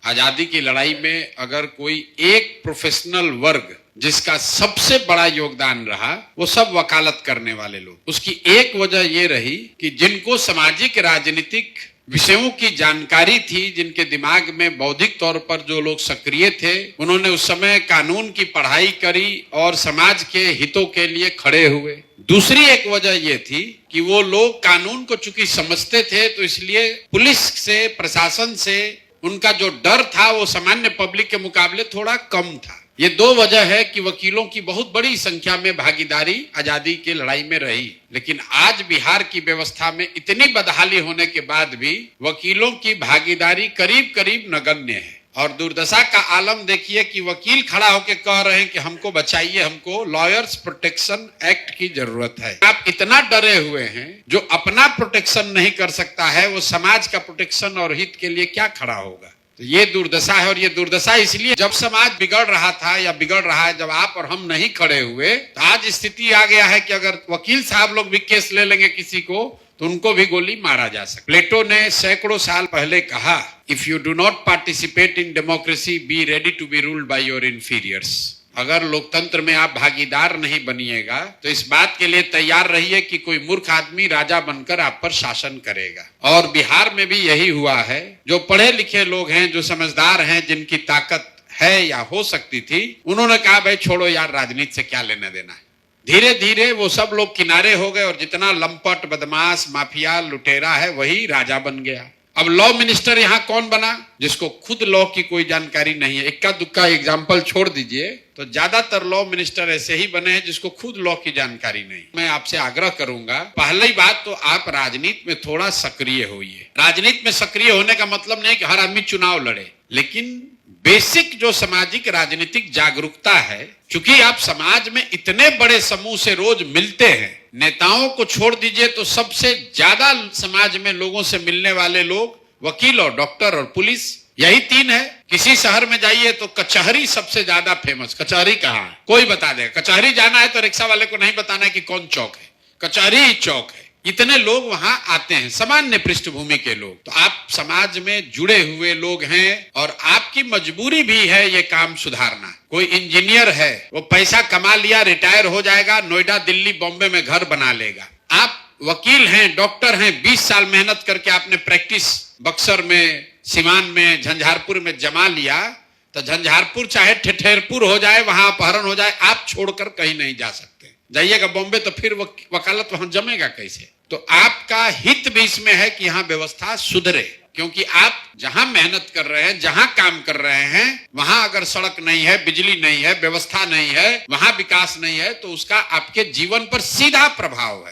आजादी की लड़ाई में अगर कोई एक प्रोफेशनल वर्ग जिसका सबसे बड़ा योगदान रहा, वो सब वकालत करने वाले लोग। उसकी एक वजह ये रही कि जिनको सामाजिक राजनीतिक विषयों की जानकारी थी, जिनके दिमाग में बौद्धिक तौर पर जो लोग सक्रिय थे, उन्होंने उस समय कानून की पढ़ाई करी और समाज के हितों के लिए खड़े हुए। दूसरी एक वजह यह थी कि वो लोग कानून को चूंकि समझते थे, तो इसलिए पुलिस से, प्रशासन से उनका जो डर था वो सामान्य पब्लिक के मुकाबले थोड़ा कम था। ये दो वजह है कि वकीलों की बहुत बड़ी संख्या में भागीदारी आजादी की लड़ाई में रही। लेकिन आज बिहार की व्यवस्था में इतनी बदहाली होने के बाद भी वकीलों की भागीदारी करीब करीब नगण्य है। और दुर्दशा का आलम देखिए कि वकील खड़ा होकर कह रहे हैं कि हमको बचाइए, हमको लॉयर्स प्रोटेक्शन एक्ट की जरूरत है। आप इतना डरे हुए हैं, जो अपना प्रोटेक्शन नहीं कर सकता है वो समाज का प्रोटेक्शन और हित के लिए क्या खड़ा होगा। तो ये दुर्दशा है। और ये दुर्दशा इसलिए, जब समाज बिगड़ रहा था या बिगड़ रहा है, जब आप और हम नहीं खड़े हुए, तो आज स्थिति आ गया है कि अगर वकील साहब लोग भी केस ले लेंगे किसी को, तो उनको भी गोली मारा जा सकता। प्लेटो ने सैकड़ों साल पहले कहा, if you do not participate in democracy, be ready to be ruled by your inferiors. अगर लोकतंत्र में आप भागीदार नहीं बनिएगा, तो इस बात के लिए तैयार रहिए कि कोई मूर्ख आदमी राजा बनकर आप पर शासन करेगा। और बिहार में भी यही हुआ है। जो पढ़े लिखे लोग हैं, जो समझदार हैं, जिनकी ताकत है या हो सकती थी, उन्होंने कहा भाई छोड़ो यार, राजनीति से क्या लेना देना है। धीरे धीरे वो सब लोग किनारे हो गए और जितना लंपट, बदमाश, माफिया, लुटेरा है, वही राजा बन गया। अब लॉ मिनिस्टर यहाँ कौन बना? जिसको खुद लॉ की कोई जानकारी नहीं है। इक्का दुक्का एग्जाम्पल छोड़ दीजिए, तो ज्यादातर लॉ मिनिस्टर ऐसे ही बने हैं जिसको खुद लॉ की जानकारी नहीं। मैं आपसे आग्रह करूंगा, पहली बात तो आप राजनीति में थोड़ा सक्रिय होइए। राजनीति में सक्रिय होने का मतलब नहीं कि हर आदमी चुनाव लड़े, लेकिन बेसिक जो सामाजिक राजनीतिक जागरूकता है, क्योंकि आप समाज में इतने बड़े समूह से रोज मिलते हैं। नेताओं को छोड़ दीजिए तो सबसे ज्यादा समाज में लोगों से मिलने वाले लोग वकील और डॉक्टर और पुलिस, यही तीन है। किसी शहर में जाइए तो कचहरी सबसे ज्यादा फेमस। कचहरी कहाँ है कोई बता देगा। कचहरी जाना है तो रिक्शा वाले को नहीं बताना है कि कौन चौक है, कचहरी ही चौक है। इतने लोग वहां आते हैं, सामान्य पृष्ठभूमि के लोग। तो आप समाज में जुड़े हुए लोग हैं और आपकी मजबूरी भी है ये काम सुधारना। कोई इंजीनियर है, वो पैसा कमा लिया, रिटायर हो जाएगा, नोएडा, दिल्ली, बॉम्बे में घर बना लेगा। आप वकील हैं, डॉक्टर हैं, 20 साल मेहनत करके आपने प्रैक्टिस बक्सर में, सिवान में, झंझारपुर में जमा लिया, तो झंझारपुर चाहे ठठेरपुर हो जाए, वहां अपहरण हो जाए, आप छोड़कर कहीं नहीं जा सकते। जाइएगा बॉम्बे तो फिर वकालत वहां जमेगा कैसे? तो आपका हित भी इसमें है कि यहाँ व्यवस्था सुधरे, क्योंकि आप जहां मेहनत कर रहे हैं, जहां काम कर रहे हैं, वहां अगर सड़क नहीं है, बिजली नहीं है, व्यवस्था नहीं है, वहां विकास नहीं है, तो उसका आपके जीवन पर सीधा प्रभाव है।